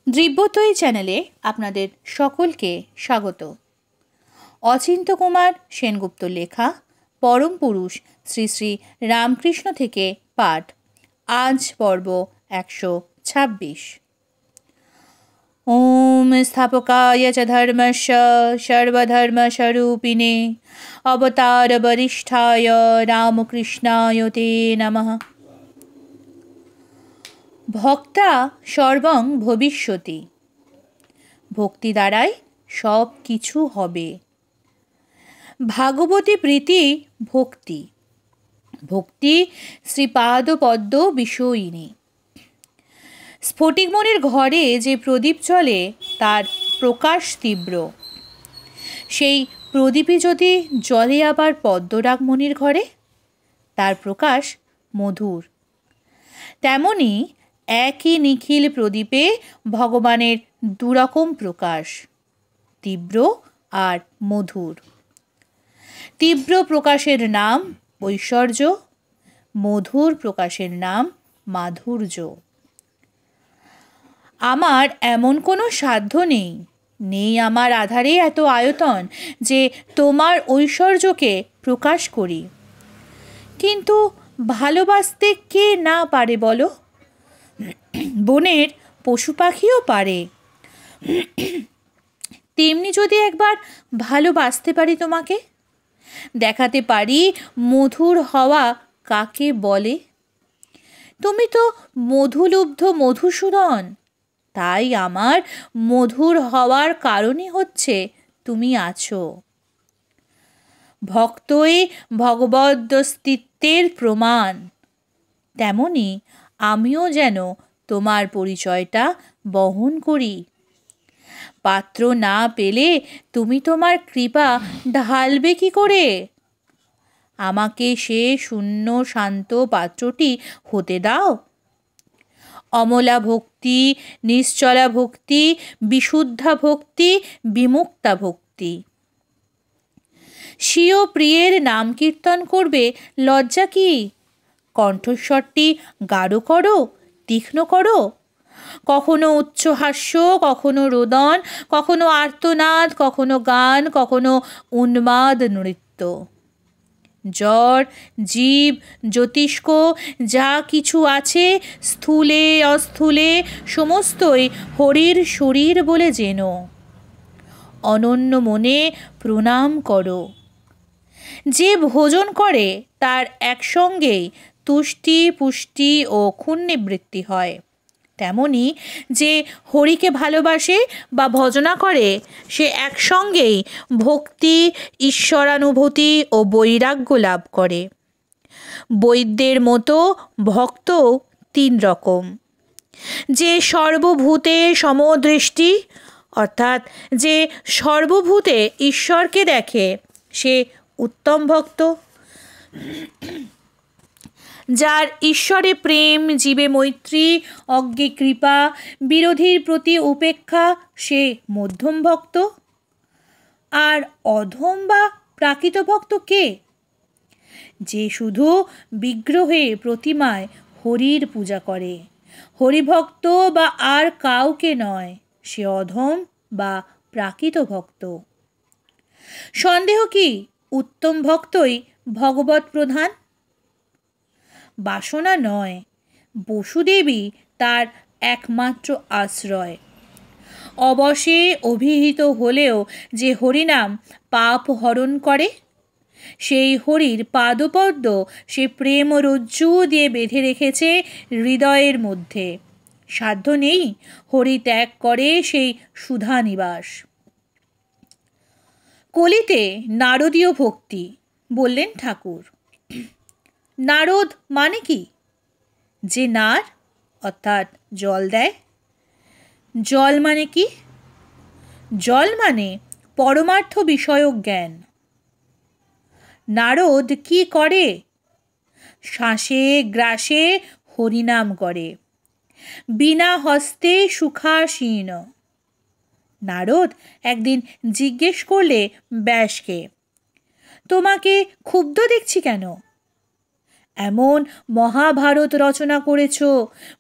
দিব্যতয়ী চ্যানেলে আপনাদের সকলকে স্বাগত। অচিন্ত্য কুমার সেনগুপ্ত লেখা পরম পুরুষ শ্রী শ্রী রামকৃষ্ণ থেকে পাঠ। আজ পর্ব 126। ওম স্থাপকায় চ ধর্মস্য সর্বধর্মস্বরূপিণে অবতার বরিষ্ঠায় রামকৃষ্ণায় তে নমঃ। ভক্তা সর্বং ভবিষ্যতি। ভক্তি দ্বারাই সব কিছু হবে। ভাগবতী প্রীতি ভক্তি, ভক্তি শ্রীপাদ পদ্ম বিষয়িনী। স্ফটিকমণির ঘরে যে প্রদীপ জ্বলে তার প্রকাশ তীব্র, সেই প্রদীপে যদি জ্বলে আবার পদ্মরাগমণির ঘরে, তার প্রকাশ মধুর। তেমনি একই নিখিল প্রদীপে ভগবানের দুরকম প্রকাশ, তীব্র আর মধুর। তীব্র প্রকাশের নাম ঐশ্বর্য, মধুর প্রকাশের নাম মাধুর্য। আমার এমন কোনো সাধ্য নেই, নেই আমার আধারে এত আয়তন যে তোমার ঐশ্বর্যকে প্রকাশ করি। কিন্তু ভালোবাসতে কে না পারে বলো? বনের পশু পাখিও পারে। তেমনি যদি একবার ভালোবাসতে পারি, তোমাকে দেখাতে পারি মধুর হওয়া কাকে বলে। তুমি তো মধুলুব্ধ মধুসূদন, তাই আমার মধুর হওয়ার কারণই হচ্ছে তুমি আছো। ভক্তই ভগবদ্স্তিত্বের প্রমাণ, তেমনি আমিও যেন তোমার পরিচয়টা বহন করি। পাত্র না পেলে তুমি তোমার কৃপা ঢালবে কি করে? আমাকে সে শূন্য শান্ত পাত্রটি হতে দাও। অমলা ভক্তি, নিশ্চলা ভক্তি, বিশুদ্ধা ভক্তি, বিমুক্তা ভক্তি। স্বীয় প্রিয়ের নাম কীর্তন করবে লজ্জা কি? কণ্ঠস্বরটি গাঢ় করো, তীক্ষ্ণ করো। কখনো উচ্চহাস্য, কখনো রোদন, কখনো আর্তনাদ, কখনো গান, কখনো উন্মাদ নৃত্য। জ্বর, জীব, জ্যোতিষ্ক যা কিছু আছে, স্থূলে অস্থূলে সমস্তই হরির শরীর বলে যেন অনন্য মনে প্রণাম করো। যে ভোজন করে তার একসঙ্গেই তুষ্টি, পুষ্টি ও ক্ষুণ্ণিবৃত্তি হয়। তেমনি যে হরিকে ভালোবাসে বা ভজনা করে, সে একসঙ্গেই ভক্তি, ঈশ্বরানুভূতি ও বৈরাগ্য লাভ করে। বৈদ্যের মতো ভক্তও 3 রকম। যে সর্বভূতে সমদৃষ্টি, অর্থাৎ যে সর্বভূতে ঈশ্বরকে দেখে, সে উত্তম ভক্ত। যার ঈশ্বরে প্রেম, জীবে মৈত্রী, অজ্ঞে কৃপা, বিরোধীর প্রতি উপেক্ষা, সে মধ্যম ভক্ত। আর অধম বা প্রাকৃত ভক্ত কে? যে শুধু বিগ্রহে প্রতিমায় হরির পূজা করে, হরিভক্ত বা আর কাউকে নয়, সে অধম বা প্রাকৃত ভক্ত। সন্দেহ কি উত্তম ভক্তই ভগবৎ প্রধান? বাসনা নয়, বসুদেবী তার একমাত্র আশ্রয়। অবশে অভিহিত হলেও যে হরিনাম পাপ হরণ করে, সেই হরির পাদপদ্ম সে প্রেম রজ্জু দিয়ে বেঁধে রেখেছে হৃদয়ের মধ্যে। সাধ্য নেই হরি ত্যাগ করে সেই সুধা নিবাস। কলিতে নারদীয় ভক্তি বললেন ঠাকুর। নারদ মানে কি? যে নার, অর্থাৎ জল দেয়। জল মানে কি? জল মানে পরমার্থ বিষয়ক জ্ঞান। নারদ কি করে? শ্বাসে গ্রাসে হরিনাম করে, বিনা হস্তে সুখাসীন। নারদ একদিন জিজ্ঞেস করলে ব্যাসকে, তোমাকে ক্ষুব্ধ দেখছি কেন? এমন মহাভারত রচনা করেছ,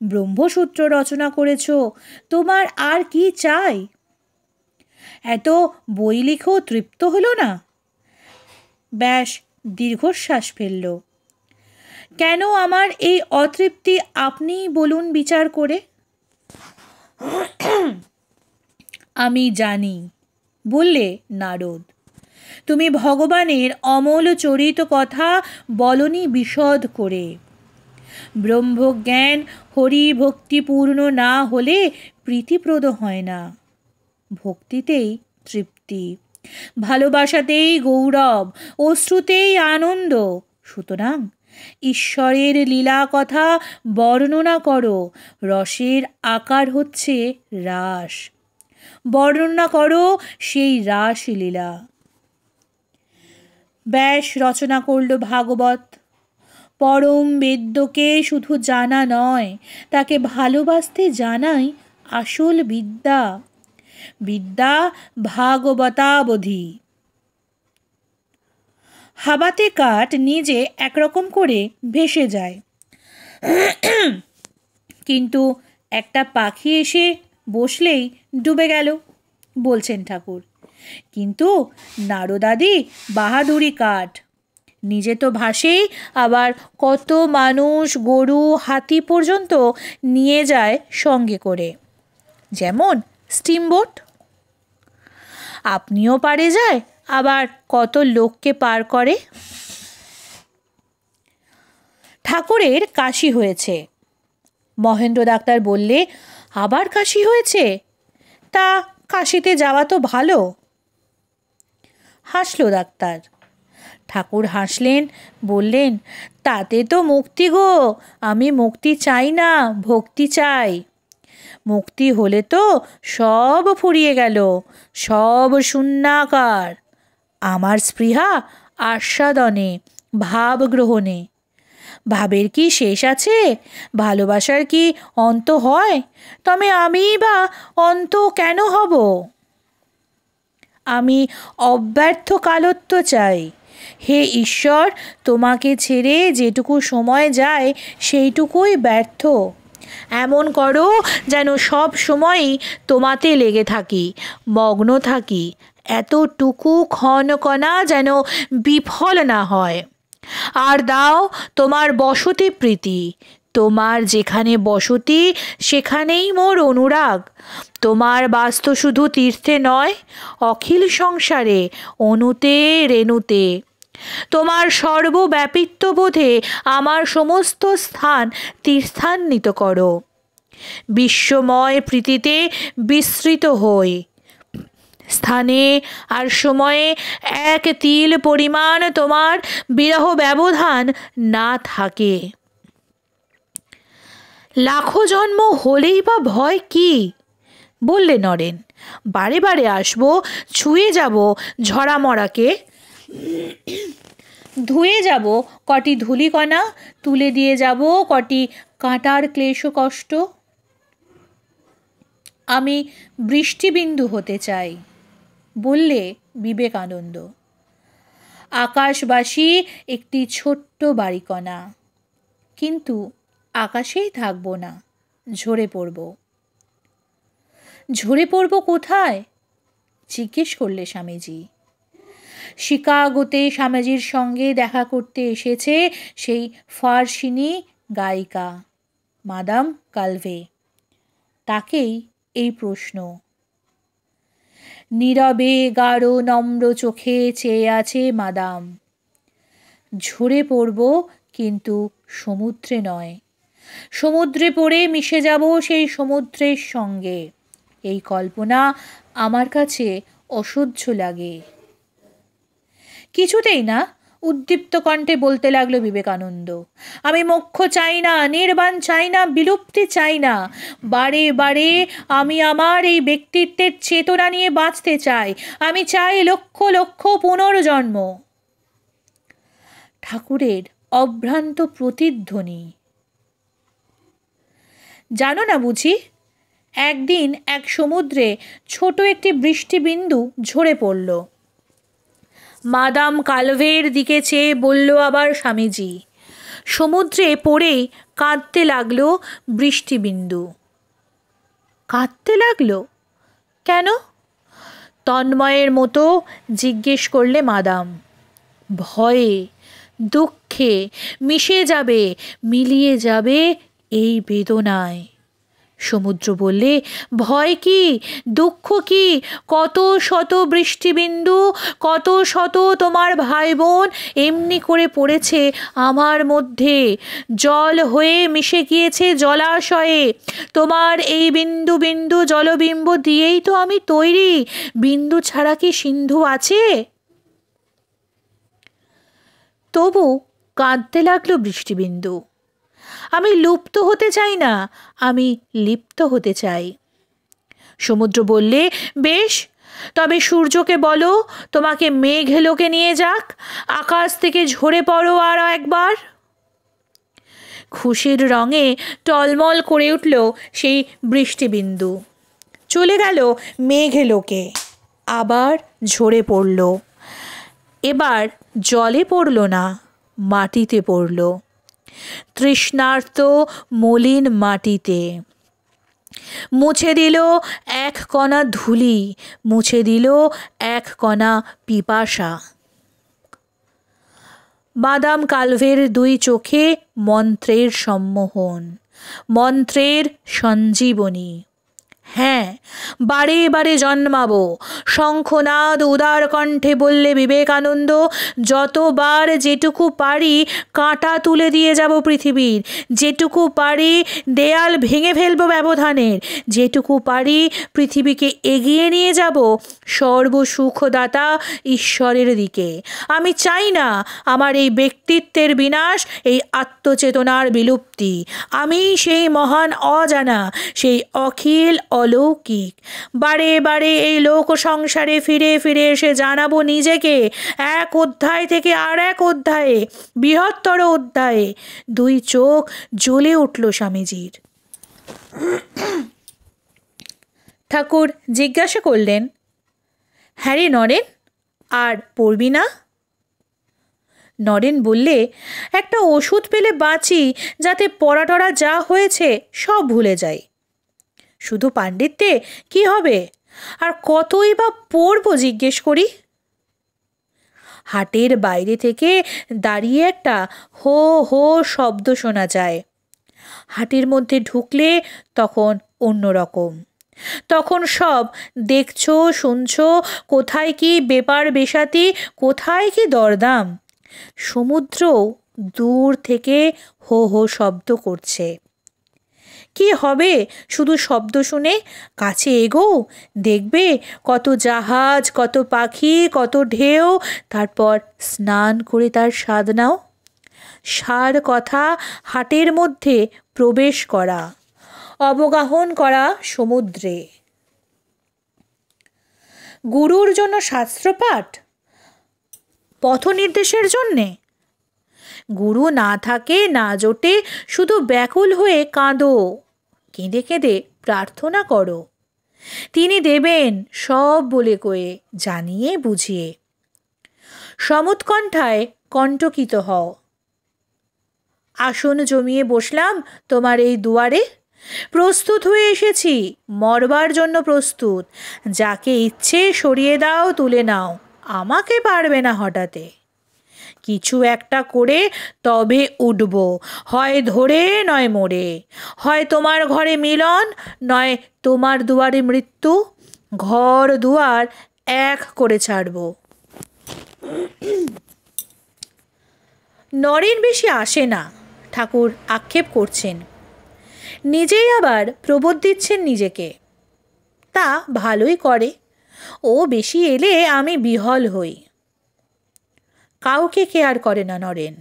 ব্রহ্মসূত্র রচনা করেছ, তোমার আর কি চাই? এত বই লিখেও তৃপ্ত হলো না? ব্যাস দীর্ঘশ্বাস ফেলল। কেন আমার এই অতৃপ্তি আপনিই বলুন বিচার করে। আমি জানি, বললে নারদ। তুমি ভগবানের অমল চরিত কথা বলনি বিশদ করে। ব্রহ্মজ্ঞান হরি ভক্তিপূর্ণ না হলে প্রীতিপ্রদ হয় না। ভক্তিতেই তৃপ্তি, ভালোবাসাতেই গৌরব, অশ্রুতেই আনন্দ। সুতরাং ঈশ্বরের লীলা কথা বর্ণনা করো। রসের আকার হচ্ছে রাস। বর্ণনা করো সেই রাসলীলা। ব্যাস রচনা করল ভাগবত। পরম বেদ্যকে শুধু জানা নয়, তাকে ভালোবাসতে জানাই আসল বিদ্যা। বিদ্যা ভাগবতাবধি। হাবাতে কাঠ নিজে একরকম করে ভেসে যায়, কিন্তু একটা পাখি এসে বসলেই ডুবে গেল, বলছেন ঠাকুর। কিন্তু নারদাদি বাহাদুরি কাঠ, নিজে তো ভাসেই, আবার কত মানুষ, গরু, হাতি পর্যন্ত নিয়ে যায় সঙ্গে করে। যেমন স্টিমবোট। আপনিও পারে যায়, আবার কত লোককে পার করে। ঠাকুরের কাশি হয়েছে। মহেন্দ্র ডাক্তার বললে, আবার কাশি হয়েছে? তা কাশিতে যাওয়া তো ভালো। হাসল ডাক্তার। ঠাকুর হাসলেন, বললেন, তাতে তো মুক্তি গো। আমি মুক্তি চাই না, ভক্তি চাই। মুক্তি হলে তো সব ফুরিয়ে গেল, সব শূন্যাকার। আমার স্পৃহা আস্বাদনে, ভাব গ্রহণে। ভাবের কি শেষ আছে? ভালোবাসার কি অন্ত হয়? তবে আমি বা অন্ত কেন হব? আমি অব্যর্থ কালত্ব চাই। হে ঈশ্বর, তোমাকে ছেড়ে যেটুকু সময় যায় সেইটুকুই ব্যর্থ। এমন করো যেন সব সময়ই তোমাতে লেগে থাকি, মগ্ন থাকি। এতটুকু ক্ষণকণা যেন বিফল না হয়। আর দাও তোমার বসতি প্রীতি। তোমার যেখানে বসতি সেখানেই মোর অনুরাগ। তোমার বাস্তু শুধু তীর্থে নয়, অখিল সংসারে অনুতে রেণুতে। তোমার সর্বব্যাপিত্ববোধে আমার সমস্ত স্থান তীর্থান্বিত করো। বিশ্বময় প্রীতিতে বিস্তৃত হই, স্থানে আর সময়ে এক তিল পরিমাণ তোমার বিরহ ব্যবধান না থাকে। লাখো জন্ম হলেই বা ভয় কি? বললে নরেন। বারে বারে আসবো, ছুঁয়ে যাব ঝরা মরাকে, ধুয়ে যাব কটি ধূলিকণা, তুলে দিয়ে যাব কটি কাঁটার ক্লেশ কষ্ট। আমি বৃষ্টিবিন্দু হতে চাই, বললে বিবেকানন্দ। আকাশবাসী একটি ছোট্ট বাড়িকণা, কিন্তু আকাশেই থাকবো না, ঝরে পড়ব। ঝরে পড়ব কোথায়? জিজ্ঞেস করলে স্বামীজি। শিকাগোতে স্বামীজির সঙ্গে দেখা করতে এসেছে সেই ফার্সিনী গায়িকা মাদাম কালভে। তাকেই এই প্রশ্ন। নীরবে গাঢ় নম্র চোখে চেয়ে আছে মাদাম। ঝরে পড়ব, কিন্তু সমুদ্রে নয়। সমুদ্রে পড়ে মিশে যাব সেই সমুদ্রের সঙ্গে। এই কল্পনা আমার কাছে অসহ্য লাগে। কিছুতেই না, উদ্দীপ্ত কণ্ঠে বলতে লাগলো বিবেকানন্দ। আমি মোক্ষ চাই না, নির্বাণ চাই না, বিলুপ্তি চাই না। বারে বারে আমি আমার এই ব্যক্তিত্বের চেতনা নিয়ে বাঁচতে চাই। আমি চাই লক্ষ লক্ষ পুনর্জন্ম। ঠাকুরের অভ্রান্ত প্রতিধ্বনি। জানো না বুঝি, একদিন এক সমুদ্রে ছোট একটি বৃষ্টিবিন্দু ঝরে পড়ল। মাদাম কালভের দিকে চেয়ে বলল আবার স্বামীজি, সমুদ্রে পড়েই কাঁদতে লাগলো বৃষ্টিবিন্দু। কাঁদতে লাগলো কেন? তন্ময়ের মতো জিজ্ঞেস করলে মাদাম। ভয়ে দুঃখে মিশে যাবে, মিলিয়ে যাবে এই বেদনায়। সমুদ্র বললে, ভয় কি, দুঃখ কি? কত শত বৃষ্টিবিন্দু, কত শত তোমার ভাই বোন এমনি করে পড়েছে আমার মধ্যে, জল হয়ে মিশে গিয়েছে জলাশয়ে। তোমার এই বিন্দু বিন্দু জলবিম্ব দিয়েই তো আমি তৈরি। বিন্দু ছাড়া কি সিন্ধু আছে? তবু কাঁদতে লাগলো বৃষ্টিবিন্দু। আমি লুপ্ত হতে চাই না, আমি লিপ্ত হতে চাই। সমুদ্র বললে, বেশ, তবে সূর্যকে বলো তোমাকে মেঘলোকে নিয়ে যাক, আকাশ থেকে ঝরে পড়ো আর একবার। খুশির রঙে টলমল করে উঠল সেই বৃষ্টিবিন্দু। চলে গেল মেঘলোকে, আবার ঝরে পড়ল। এবার জলে পড়ল না, মাটিতে পড়ল, তৃষ্ণার্ত মলিন মাটিতে। মুছে দিল এক কণা ধুলি, মুছে দিল এক কণা পিপাসা। বাদাম কালভের দুই চোখে মন্ত্রের সম্মোহন, মন্ত্রের সঞ্জীবনী। হ্যাঁ, বারে বারে জন্মাবো। শঙ্খনাদ উদার কণ্ঠে বললে বিবেকানন্দ, যতবার যেটুকু পারি কাঁটা তুলে দিয়ে যাব পৃথিবীর, যেটুকু পারি দেয়াল ভেঙে ফেলবো ব্যবধানের, যেটুকু পারি পৃথিবীকে এগিয়ে নিয়ে যাব সর্বসুখদাতা ঈশ্বরের দিকে। আমি চাই না আমার এই ব্যক্তিত্বের বিনাশ, এই আত্মচেতনার বিলুপ্তি। আমি সেই মহান অজানা, সেই অখিল অলৌকিক। বারে বারে এই লোক সংসারে ফিরে ফিরে এসে জানাবো নিজেকে, এক অধ্যায় থেকে আর এক অধ্যায়ে, বৃহত্তর অধ্যায়ে। দুই চোখ জ্বলে উঠল স্বামীজির। ঠাকুর জিজ্ঞাসা করলেন, হ্যাঁ রে নরেন, আর পড়বি না? নরেন বললে, একটা ওষুধ পেলে বাঁচি, যাতে পড়া টরা যা হয়েছে সব ভুলে যাই। শুধু পাণ্ডিত্যে কি হবে, আর কতই বা পড়ব জিজ্ঞেস করি। হাটের বাইরে থেকে দাঁড়িয়ে একটা হো হো শব্দ শোনা যায়। হাটের মধ্যে ঢুকলে তখন অন্যরকম। তখন সব দেখছো, শুনছো, কোথায় কি বেপার বেশাতি, কোথায় কি দরদাম। সমুদ্র দূর থেকে হো হো শব্দ করছে। কি হবে শুধু শব্দ শুনে? কাছে এগো, দেখবে কত জাহাজ, কত পাখি, কত ঢেউ, তারপর স্নান করে তার স্বাদ নাও। সার কথা হাটের মধ্যে প্রবেশ করা, অবগাহন করা সমুদ্রে। গুরুর জন্য শাস্ত্রপাঠ, পথ নির্দেশের জন্যে। গুরু না থাকে, না জোটে, শুধু ব্যাকুল হয়ে কাঁদো, কেঁদে কেঁদে প্রার্থনা করো। তিনি দেবেন সব বলে কয়ে, জানিয়ে বুঝিয়ে। সমুৎকণ্ঠায় কণ্টকিত হও। আসন জমিয়ে বসলাম তোমার এই দুয়ারে, প্রস্তুত হয়ে এসেছি, মরবার জন্য প্রস্তুত। যাকে ইচ্ছে সরিয়ে দাও, তুলে নাও, আমাকে পারবে না হঠাতে। কিছু একটা করে তবে উঠব, হয় ধরে নয় মরে। হয় তোমার ঘরে মিলন, নয় তোমার দুয়ারে মৃত্যু। ঘর দুয়ার এক করে ছাড়ব। নরেন বেশি আসে না, ঠাকুর আক্ষেপ করছেন। নিজেই আবার প্রবোধ দিচ্ছেন নিজেকে। তা ভালোই করে, ও বেশি এলে আমি বিহল হই। কাউকে কেয়ার করে না নরেন,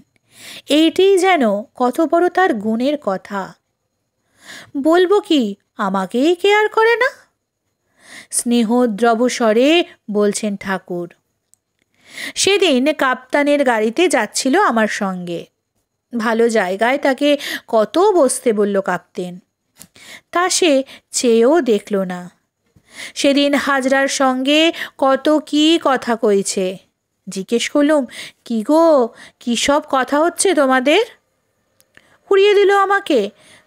এইটিই যেন কত বড় তার গুণের কথা। বলবো কি, আমাকেই কেয়ার করে না? স্নেহদ্রব স্বরে বলছেন ঠাকুর। সেদিন কাপ্তানের গাড়িতে যাচ্ছিল আমার সঙ্গে। ভালো জায়গায় তাকে কত বসতে বলল কাপ্তেন, তা সে চেয়েও দেখল না। সেদিন হাজরার সঙ্গে কত কি কথা কইছে। জিজ্ঞেস করলুম, কি গো, কী সব কথা হচ্ছে তোমাদের? পুড়িয়ে দিল আমাকে।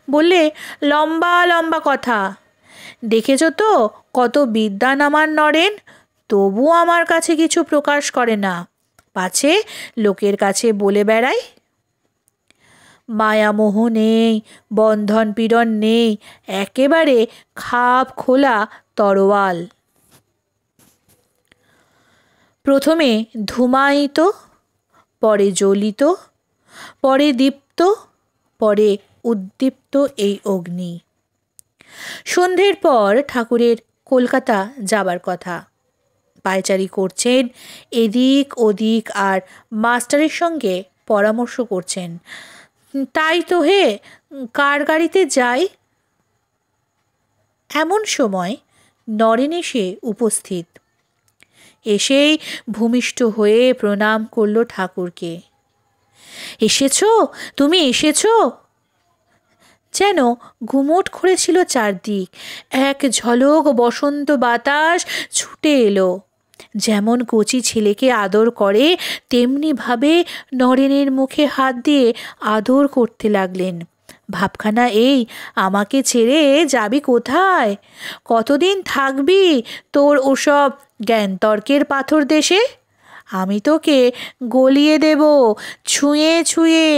বললে লম্বা লম্বা কথা। দেখেছ তো কত বিদ্বান আমার নরেন, তবু আমার কাছে কিছু প্রকাশ করে না, পাছে লোকের কাছে বলে বেড়াই। মায়ামোহ নেই, বন্ধন পীড়ন নেই, একেবারে খাপ খোলা তরোয়াল। প্রথমে ধূমায়িত, পরে জ্বলিত, পরে দীপ্ত, পরে উদ্দীপ্ত এই অগ্নি। সন্ধ্যের পর ঠাকুরের কলকাতা যাবার কথা। পায়চারি করছেন এদিক ওদিক আর মাস্টারের সঙ্গে পরামর্শ করছেন। তাই তো হে, কার গাড়িতে যাই? এমন সময় নরেন এসে উপস্থিত। এসেই ভূমিষ্ঠ হয়ে প্রণাম করল ঠাকুরকে। এসেছ, তুমি এসেছ? যেন ঘুমট করেছিল চারদিক, এক ঝলক বসন্ত বাতাস ছুটে এলো। যেমন কচি ছেলেকে আদর করে তেমনি ভাবে নরেনের মুখে হাত দিয়ে আদর করতে লাগলেন। ভাবখানা এই, আমাকে ছেড়ে যাবি কোথায়? কতদিন থাকবি তোর ওসব জ্ঞানতর্কের পাথর দেশে? আমি তোকে গলিয়ে দেব, ছুঁয়ে ছুঁয়ে,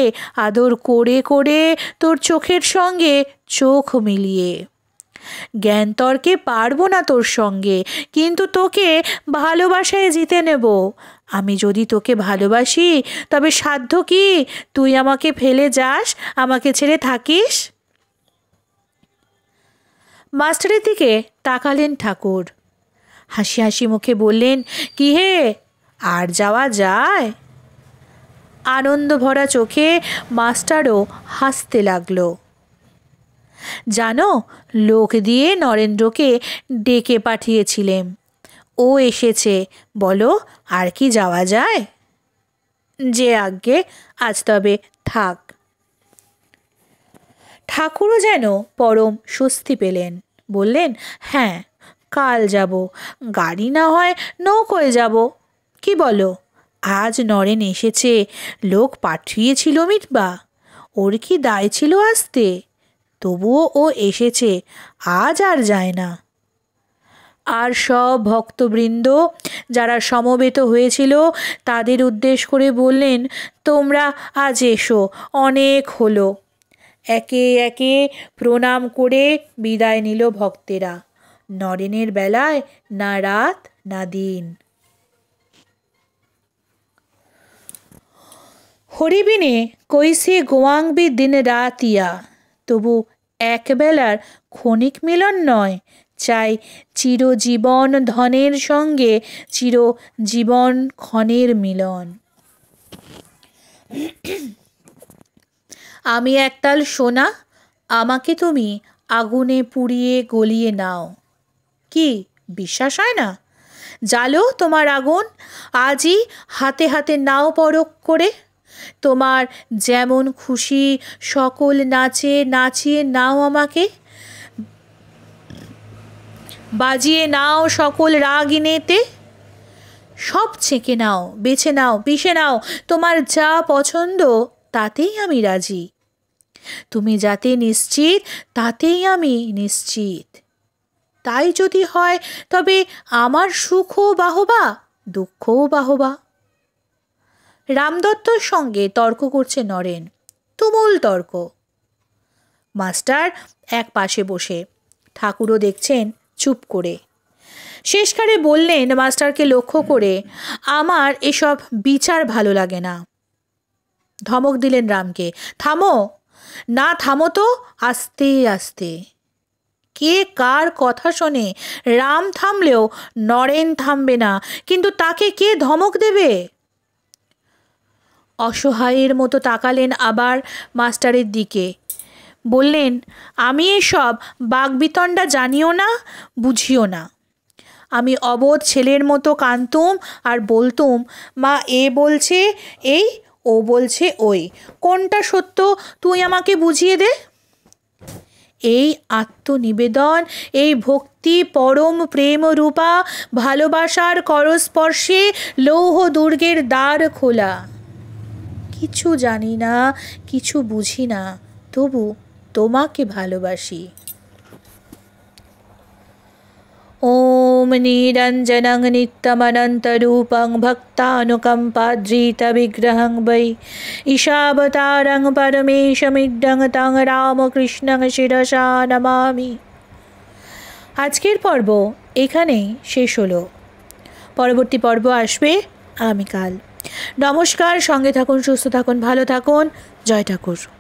আদর করে করে, তোর চোখের সঙ্গে চোখ মিলিয়ে। জ্ঞানতর্কে পারবো না তোর সঙ্গে, কিন্তু তোকে ভালোবাসায় জিতে নেব। আমি যদি তোকে ভালোবাসি, তবে সাধ্য কি তুই আমাকে ফেলে যাস, আমাকে ছেড়ে থাকিস? মাস্টারের দিকে তাকালেন ঠাকুর, হাসি হাসি মুখে বললেন, কি হে, আর যাওয়া যায়? আনন্দ ভরা চোখে মাস্টারও হাসতে লাগলো। জানো, লোক দিয়ে নরেন্দ্রকে ডেকে পাঠিয়েছিলেম, ও এসেছে, বলো আর কি যাওয়া যায়? যে আজ্ঞে, আজ তবে থাক। ঠাকুরও যেন পরম স্বস্তি পেলেন। বললেন, হ্যাঁ, কাল যাব, গাড়ি না হয় নৌকোয় যাব। কি বলো? আজ নরেন এসেছে, লোক পাঠিয়েছিল মিটবা, ওর কি দায় ছিল আসতে? তবুও ও এসেছে, আজ আর যায় না। আর সব ভক্তবৃন্দ যারা সমবেত হয়েছিল তাদের উদ্দেশ্য করে বললেন, তোমরা আজ এসো, অনেক হলো। একে একে প্রণাম করে বিদায় নিল ভক্তেরা। নরেনের বেলায় না রাত না দিন। হরিবিনে কৈসে গোয়াংবি দিন রাতিয়া, তবু একবেলার ক্ষণিক মিলন নয়, চাই চিরজীবন ধনের সঙ্গে চিরজীবন ক্ষণের মিলন। আমি একতাল সোনা, আমাকে তুমি আগুনে পুড়িয়ে গলিয়ে নাও। কি বিশ্বাস হয় না? জ্বালো তোমার আগুন, আজই হাতে হাতে নাও পরখ করে। তোমার যেমন খুশি সকল নাচে নাচিয়ে নাও আমাকে, বাজিয়ে নাও সকল রাগিনেতে। সব ছেঁকে নাও, বেছে নাও, পিষে নাও, তোমার যা পছন্দ তাতেই আমি রাজি। তুমি যাতে নিশ্চিত, তাতেই আমি নিশ্চিত। তাই যদি হয়, তবে আমার সুখও বাহবা, দুঃখও বাহবা। রামদত্তর সঙ্গে তর্ক করছে নরেন, তুমুল তর্ক। মাস্টার এক পাশে বসে, ঠাকুরও দেখছেন চুপ করে। শেষকালে বললেন মাস্টারকে লক্ষ্য করে, আমার এসব বিচার ভালো লাগে না। ধমক দিলেন রামকে, থামো না, থামো তো, আস্তে আস্তে। কে কার কথা শোনে? রাম থামলেও নরেন থামবে না, কিন্তু তাকে কে ধমক দেবে? অসহায়ের মতো তাকালেন আবার মাস্টারের দিকে। বললেন, আমি এসব বাগবিতণ্ডা জানিও না, বুঝিও না। আমি অবোধ ছেলের মতো কাঁদতুম আর বলতুম, মা এ বলছে এই, ও বলছে ওই, কোনটা সত্য তুই আমাকে বুঝিয়ে দে। এই আত্মনিবেদন, এই ভক্তি পরম প্রেম রূপা ভালোবাসার করস্পর্শে লৌহ দুর্গের দ্বার খোলা। কিছু জানি না, কিছু বুঝি না, তবু তোমাকে ভালোবাসি। ওম নিরঞ্জনং নিত্যমনন্তরূপং ভক্তানুকম্পাদ্রিতবিগ্রহং বৈ ঈশাবতারং পরমেশমিড্ডং তং রামকৃষ্ণং শিরসা নমামি। আজকের পর্ব এখানেই শেষ হলো। পরবর্তী পর্ব আসবে আগামীকাল। নমস্কার, সঙ্গে থাকুন, সুস্থ থাকুন, ভালো থাকুন। জয় ঠাকুর।